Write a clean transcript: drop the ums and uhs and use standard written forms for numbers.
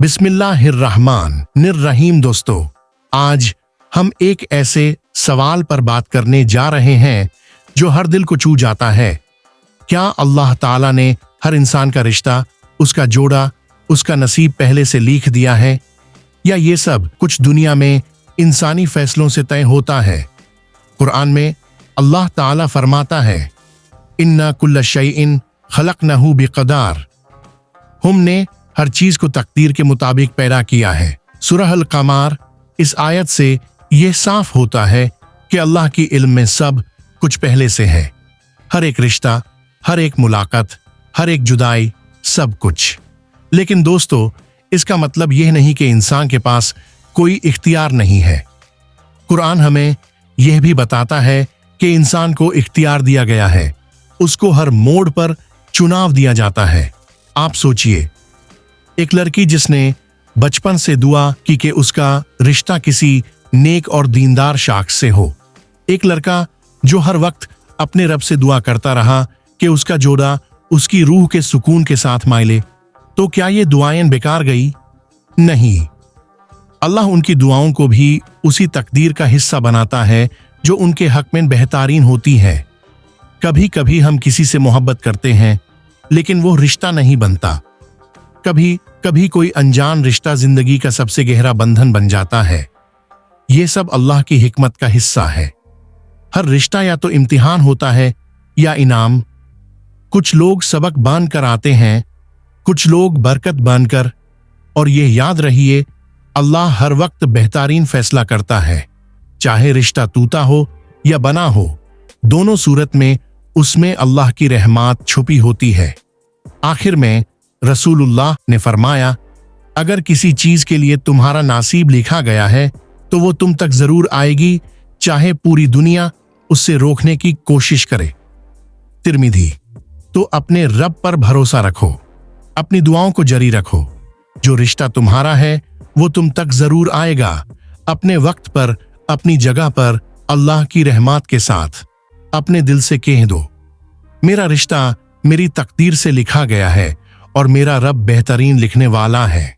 बिस्मिल्लाहिर्रहमानिर्रहीम। दोस्तों, आज हम एक ऐसे सवाल पर बात करने जा रहे हैं जो हर दिल को छू जाता है। क्या अल्लाह ताला ने हर इंसान का रिश्ता, उसका जोड़ा, उसका नसीब पहले से लिख दिया है, या ये सब कुछ दुनिया में इंसानी फैसलों से तय होता है? कुरान में अल्लाह ताला फरमाता है, इन्ना कुल्ल शैइन खलकनहू बिक़दार। हमने हर चीज को तकदीर के मुताबिक पैदा किया है। सूरह अल कमार। इस आयत से यह साफ होता है कि अल्लाह की इल्म में सब कुछ पहले से है। हर एक रिश्ता, हर एक मुलाकात, हर एक जुदाई, सब कुछ। लेकिन दोस्तों, इसका मतलब यह नहीं कि इंसान के पास कोई इख्तियार नहीं है। कुरान हमें यह भी बताता है कि इंसान को इख्तियार दिया गया है, उसको हर मोड़ पर चुनाव दिया जाता है। आप सोचिए, एक लड़की जिसने बचपन से दुआ की कि उसका रिश्ता किसी नेक और दीनदार शख्स से हो। एक लड़का जो हर वक्त अपने रब से दुआ करता रहा कि उसका जोड़ा उसकी रूह के सुकून के साथ मायले। तो क्या ये दुआएं बेकार गई? नहीं, अल्लाह उनकी दुआओं को भी उसी तकदीर का हिस्सा बनाता है जो उनके हक में बेहतरीन होती है। कभी कभी हम किसी से मोहब्बत करते हैं लेकिन वो रिश्ता नहीं बनता। कभी कभी कोई अनजान रिश्ता जिंदगी का सबसे गहरा बंधन बन जाता है। ये सब अल्लाह की हिकमत का हिस्सा है। हर रिश्ता या तो इम्तिहान होता है या इनाम। कुछ लोग सबक बांध कर आते हैं, कुछ लोग बरकत बांधकर। और यह याद रहिए, अल्लाह हर वक्त बेहतरीन फैसला करता है। चाहे रिश्ता टूटा हो या बना हो, दोनों सूरत में उसमें अल्लाह की रहमत छुपी होती है। आखिर में रसूलुल्लाह ने फरमाया, अगर किसी चीज के लिए तुम्हारा नसीब लिखा गया है तो वो तुम तक जरूर आएगी, चाहे पूरी दुनिया उससे रोकने की कोशिश करे। तिर्मिज़ी। तो अपने रब पर भरोसा रखो, अपनी दुआओं को जारी रखो। जो रिश्ता तुम्हारा है वो तुम तक जरूर आएगा, अपने वक्त पर, अपनी जगह पर, अल्लाह की रहमत के साथ। अपने दिल से कह दो, मेरा रिश्ता मेरी तकदीर से लिखा गया है और मेरा रब बेहतरीन लिखने वाला है।